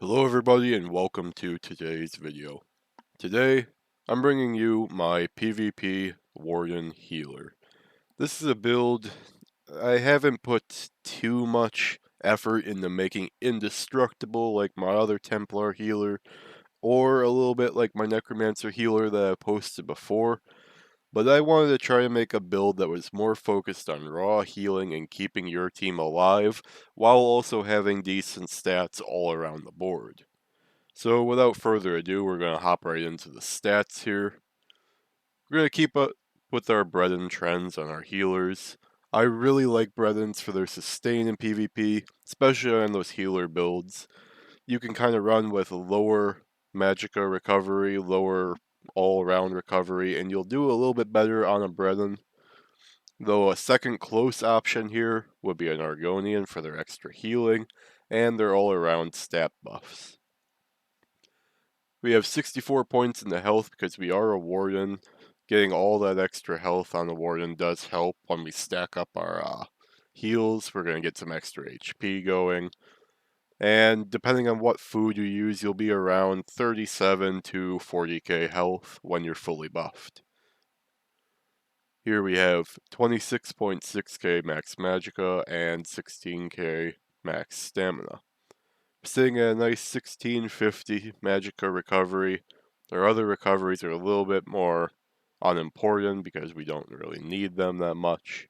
Hello everybody and welcome to today's video. Today, I'm bringing you my PvP Warden Healer. This is a build I haven't put too much effort into making indestructible like my other Templar healer, or a little bit like my Necromancer healer that I posted before, but I wanted to try to make a build that was more focused on raw healing and keeping your team alive, while also having decent stats all around the board. So without further ado, we're going to hop right into the stats here. We're going to keep up with our Breton trends on our healers. I really like Bretons for their sustain in PvP, especially on those healer builds. You can kind of run with lower Magicka recovery, lower all-around recovery, and you'll do a little bit better on a Breton. Though a second close option here would be an Argonian for their extra healing, and their all-around stat buffs. We have 64 points in the health because we are a Warden. Getting all that extra health on the Warden does help when we stack up our heals. We're going to get some extra HP going. And depending on what food you use, you'll be around 37 to 40k health when you're fully buffed. Here we have 26.6k max Magicka and 16k max Stamina. Sitting at a nice 1650 Magicka recovery. Our other recoveries are a little bit more unimportant because we don't really need them that much.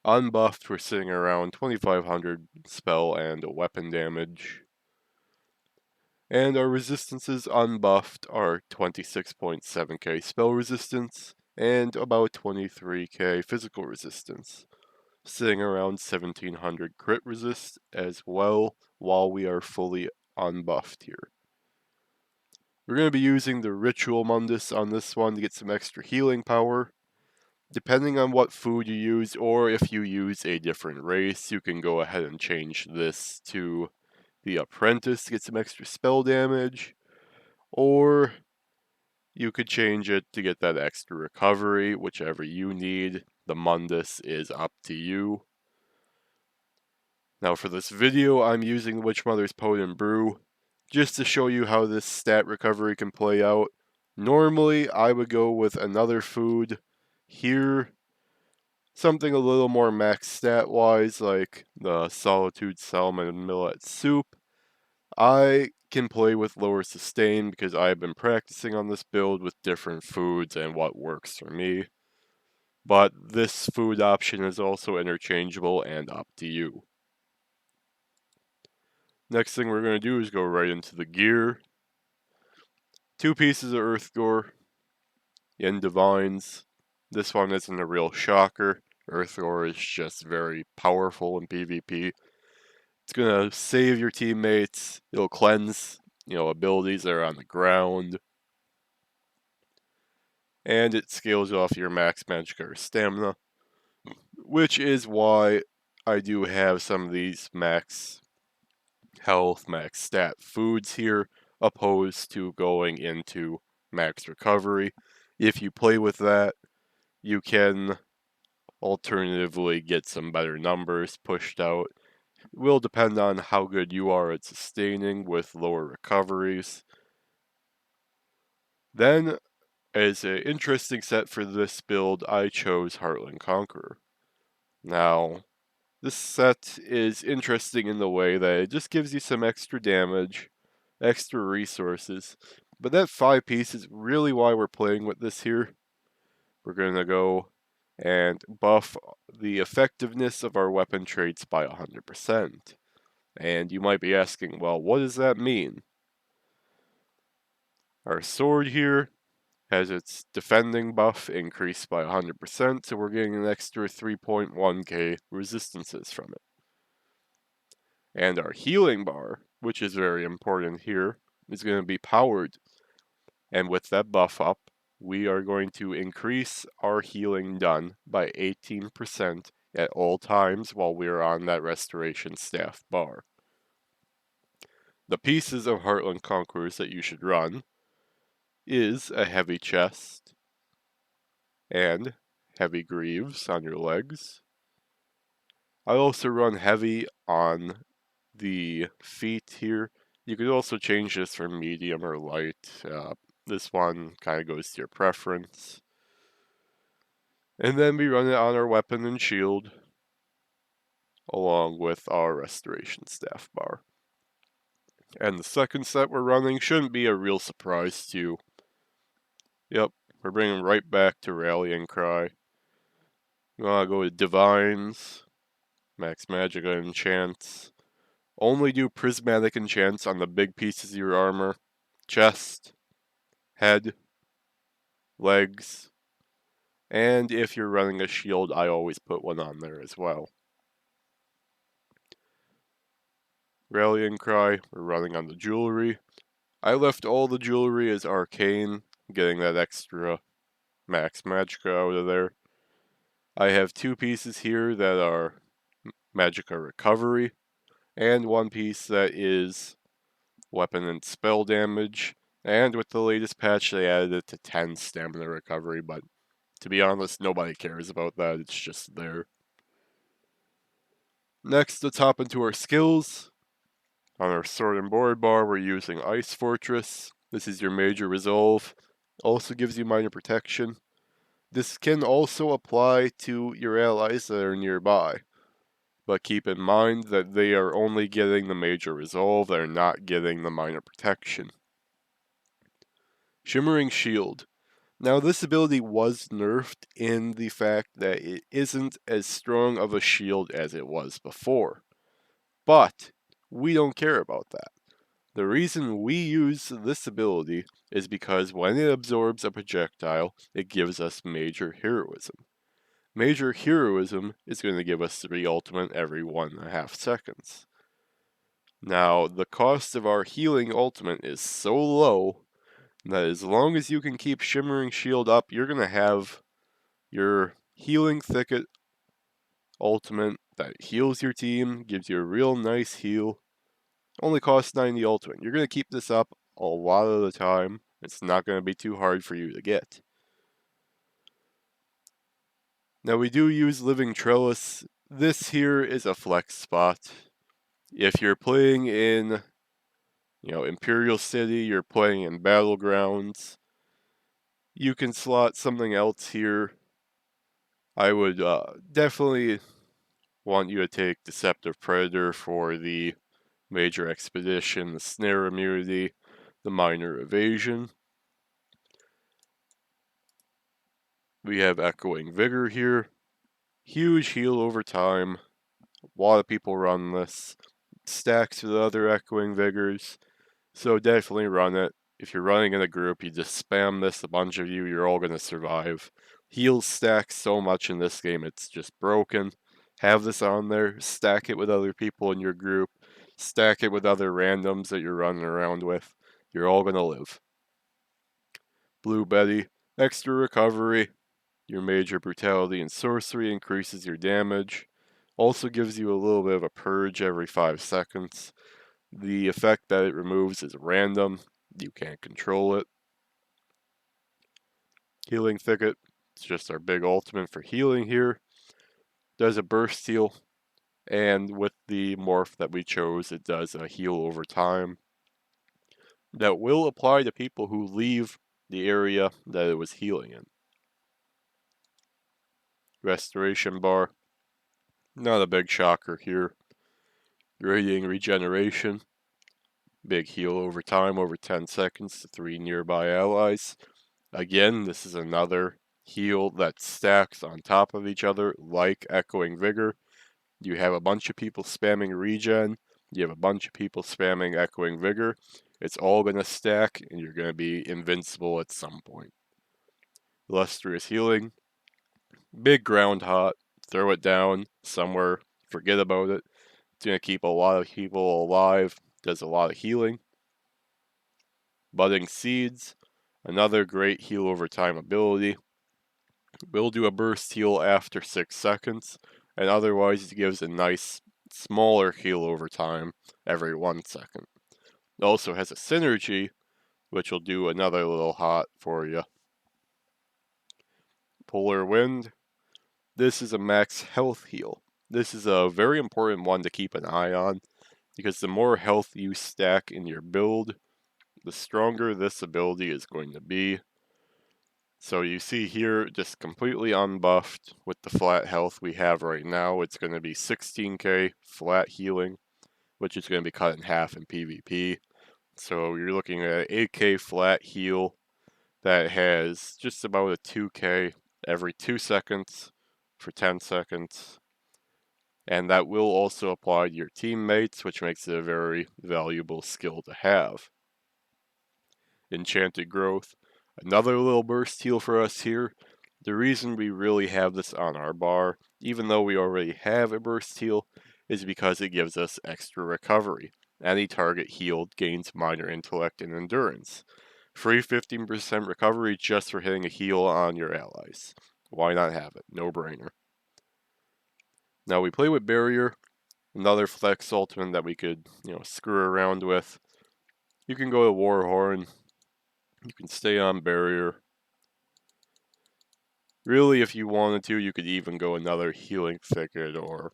Unbuffed, we're sitting around 2500 spell and weapon damage. And our resistances unbuffed are 26.7k spell resistance and about 23k physical resistance, sitting around 1700 crit resist as well while we are fully unbuffed here. We're going to be using the Ritual Mundus on this one to get some extra healing power. Depending on what food you use, or if you use a different race, you can go ahead and change this to the Apprentice to get some extra spell damage, or you could change it to get that extra recovery, whichever you need. The Mundus is up to you. Now for this video, I'm using Witch Mother's Potent Brew just to show you how this stat recovery can play out. Normally, I would go with another food here, something a little more max stat-wise, like the Solitude Salmon Millet Soup. I can play with lower sustain because I've been practicing on this build with different foods and what works for me. But this food option is also interchangeable and up to you. Next thing we're going to do is go right into the gear. 2 pieces of Earth Gore in Divines. This one isn't a real shocker. Earth Gore is just very powerful in PvP. It's going to save your teammates. It'll cleanse, abilities that are on the ground. And it scales off your max Magicka or stamina, which is why I do have some of these max health, max stat foods here, opposed to going into max recovery. If you play with that, you can alternatively get some better numbers pushed out. It will depend on how good you are at sustaining with lower recoveries. Then, as an interesting set for this build, I chose Heartland Conqueror. Now, this set is interesting in the way that it just gives you some extra damage, extra resources, but that 5 piece is really why we're playing with this here. We're going to go and buff the effectiveness of our weapon traits by 100%. And you might be asking, well, what does that mean? Our sword here has its defending buff increased by 100%, so we're getting an extra 3.1k resistances from it. And our healing bar, which is very important here, is going to be powered. And with that buff up, we are going to increase our healing done by 18% at all times while we are on that restoration staff bar. The pieces of Heartland Conquerors that you should run is a heavy chest and heavy greaves on your legs. I also run heavy on the feet here You could also change this from medium or light. This one kind of goes to your preference. And then we run it on our weapon and shield, along with our restoration staff bar. And the second set we're running shouldn't be a real surprise to you. Yep, we're bringing right back to Rallying Cry. You want to go to Divines, Max Magica enchants. Only do prismatic enchants on the big pieces of your armor. Chest, head, legs, and if you're running a shield, I always put one on there as well. Rallying Cry, we're running on the jewelry. I left all the jewelry as arcane, getting that extra max magica out of there. I have two pieces here that are magica recovery, and one piece that is weapon and spell damage. And with the latest patch, they added it to 10 stamina recovery, but to be honest, nobody cares about that, it's just there. Next, let's hop into our skills. On our sword and board bar, we're using Ice Fortress. This is your major resolve. Also gives you minor protection. This can also apply to your allies that are nearby, but keep in mind that they are only getting the major resolve, they're not getting the minor protection. Shimmering Shield. Now this ability was nerfed in the fact that it isn't as strong of a shield as it was before. But we don't care about that. The reason we use this ability is because when it absorbs a projectile, it gives us Major Heroism. Major Heroism is going to give us 3 ultimate every 1.5 seconds. Now, the cost of our healing ultimate is so low that as long as you can keep Shimmering Shield up, you're going to have your Healing Thicket ultimate that heals your team, gives you a real nice heal. Only costs 90 ultimate. You're going to keep this up a lot of the time. It's not going to be too hard for you to get. Now we do use Living Trellis. This here is a flex spot. If you're playing in, Imperial City, you're playing in Battlegrounds, you can slot something else here. I would definitely want you to take Deceptive Predator for the Major Expedition, the Snare Immunity, the Minor Evasion. We have Echoing Vigor here. Huge heal over time. A lot of people run this. Stacks with other Echoing Vigors. So definitely run it. If you're running in a group, you just spam this, a bunch of you, you're all going to survive. Heals stack so much in this game, it's just broken. Have this on there, stack it with other people in your group, stack it with other randoms that you're running around with. You're all going to live. Blue Betty, extra recovery. Your major brutality and sorcery increases your damage. Also gives you a little bit of a purge every 5 seconds. The effect that it removes is random. You can't control it. Healing Thicket. It's just our big ultimate for healing here. Does a burst heal. And with the morph that we chose, it does a heal over time. That will apply to people who leave the area that it was healing in. Restoration bar. Not a big shocker here. Radiating Regeneration. Big heal over time, over 10 seconds to 3 nearby allies. Again, this is another heal that stacks on top of each other like Echoing Vigor. You have a bunch of people spamming regen, you have a bunch of people spamming Echoing Vigor. It's all going to stack and you're going to be invincible at some point. Illustrious Healing. Big ground hot. Throw it down somewhere. Forget about it. It's going to keep a lot of people alive. Does a lot of healing. Budding Seeds. Another great heal over time ability. Will do a burst heal after 6 seconds, and otherwise it gives a nice smaller heal over time every 1 second. It also has a synergy, which will do another little hot for you. Polar Wind. This is a max health heal. This is a very important one to keep an eye on. because the more health you stack in your build, the stronger this ability is going to be. So you see here, just completely unbuffed with the flat health we have right now, it's going to be 16k flat healing, which is going to be cut in half in PvP. So you're looking at 8k flat heal that has just about a 2k every 2 seconds for 10 seconds. And that will also apply to your teammates, which makes it a very valuable skill to have. Enchanted Growth, another little burst heal for us here. The reason we really have this on our bar, even though we already have a burst heal, is because it gives us extra recovery. Any target healed gains minor intellect and endurance. Free 15% recovery just for hitting a heal on your allies. Why not have it? No brainer. Now we play with Barrier, another flex ultimate that we could, screw around with. You can go to Warhorn. You can stay on Barrier. Really, if you wanted to, you could even go another Healing Thicket or,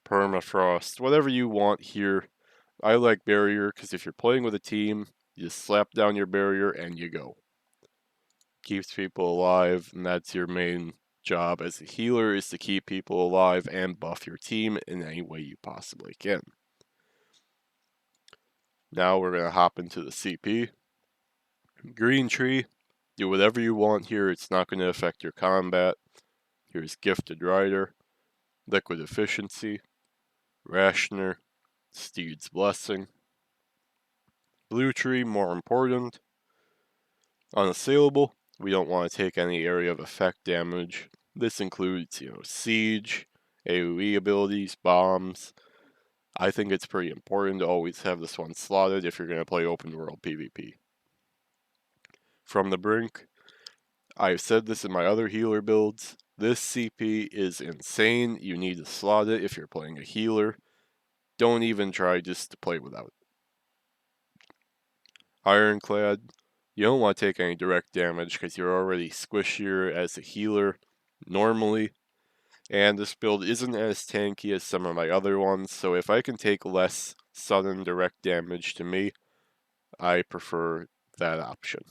Permafrost, whatever you want here. I like Barrier because if you're playing with a team, you just slap down your Barrier and you go. Keeps people alive, and that's your main job as a healer, is to keep people alive and buff your team in any way you possibly can. Now we're going to hop into the CP. Green Tree, do whatever you want here, it's not going to affect your combat. Here's Gifted Rider, Liquid Efficiency, Rationer, Steed's Blessing. Blue Tree, more important. Unassailable, we don't want to take any area of effect damage. This includes, siege, AoE abilities, bombs. I think it's pretty important to always have this one slotted if you're going to play open world PvP. From the Brink, I've said this in my other healer builds, this CP is insane. You need to slot it if you're playing a healer. Don't even try just to play without it. Ironclad, you don't want to take any direct damage because you're already squishier as a healer normally. And this build isn't as tanky as some of my other ones, so if I can take less sudden direct damage to me, I prefer that option.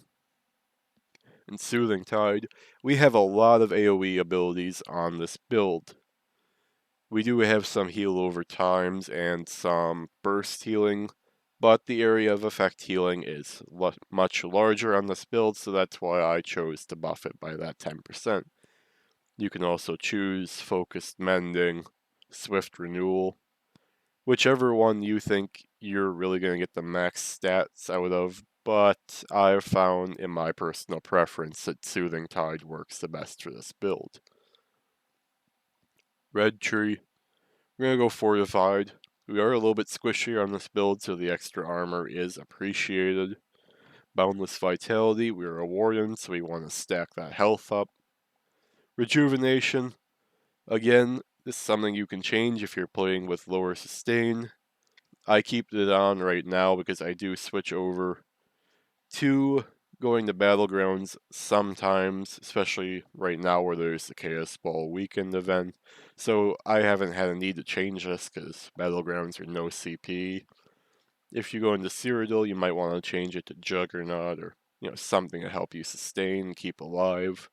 In Soothing Tide, we have a lot of AoE abilities on this build. We do have some heal over times and some burst healing, but the area of effect healing is much larger on this build, so that's why I chose to buff it by that 10%. You can also choose Focused Mending, Swift Renewal, whichever one you think you're really going to get the max stats out of, but I've found in my personal preference that Soothing Tide works the best for this build. Red Tree, we're going to go Fortified. We are a little bit squishier on this build, so the extra armor is appreciated. Boundless Vitality, we're a Warden, so we want to stack that health up. Rejuvenation, again, this is something you can change if you're playing with lower sustain. I keep it on right now because I do switch over to going to Battlegrounds sometimes, especially right now where there's the Chaos Ball weekend event. So I haven't had a need to change this because Battlegrounds are no CP. If you go into Cyrodiil, you might want to change it to Juggernaut or something to help you sustain, keep alive.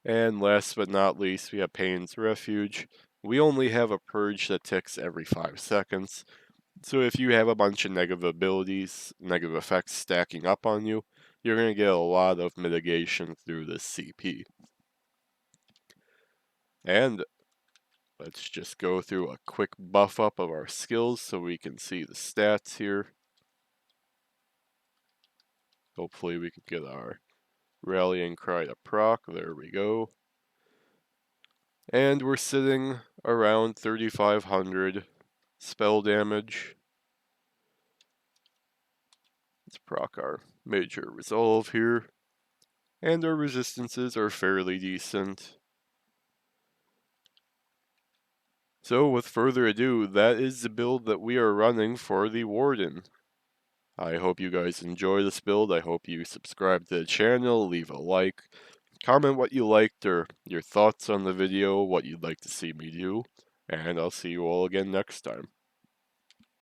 And last but not least, we have Pain's Refuge. We only have a purge that ticks every 5 seconds. So if you have a bunch of negative abilities, negative effects stacking up on you, you're going to get a lot of mitigation through this CP. And let's just go through a quick buff up of our skills so we can see the stats here. Hopefully we can get our Rallying Cry to proc. There we go. And we're sitting around 3,500 spell damage. Let's proc our Major Resolve here. And our resistances are fairly decent. So with further ado, that is the build that we are running for the Warden. I hope you guys enjoy this build. I hope you subscribe to the channel, leave a like, comment what you liked or your thoughts on the video, what you'd like to see me do, and I'll see you all again next time.